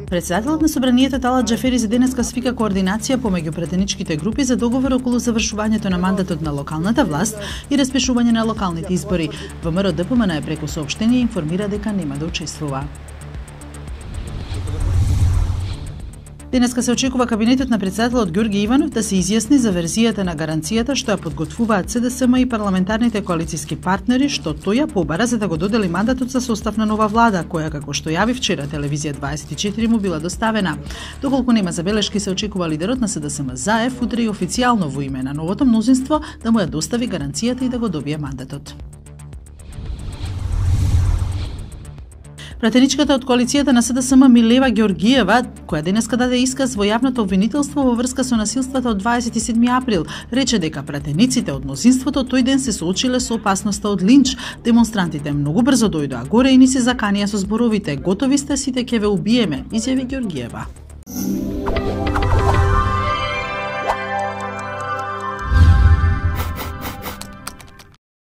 Председателот на Собранието Талат Џафери денеска свика координација помеѓу претеничките групи за договор околу завршувањето на мандатот на локалната власт и распишување на локалните избори. ВМРО ДПМН е преку соопштение информира дека нема да учествува. Денеска се очекува кабинетот на председателот Ѓорги Иванов да се изјасни за верзијата на гаранцијата што ја подготвуваат СДСМ и парламентарните коалициски партнери, што тој ја побара за да го додели мандатот за состав на нова влада, која, како што јави вчера телевизија 24, му била доставена. Доколку нема забелешки, се очекува лидерот на СДСМ Заев утре и официјално во име на новото мнозинство да му ја достави гаранцијата и да го добие мандатот. Пратеничката од коалицијата на СДСМ Милева Ѓоргиева, која денеска даде исказ во јавното обвинителство во врска со насилствата од 27 април, рече дека пратениците од мнозинството тој ден се соочиле со опасноста од линч. Демонстрантите многу брзо дојдоа горе и ни се заканија со зборовите: "Готови сте, сите ќе ве убиеме", изјави Ѓоргиева.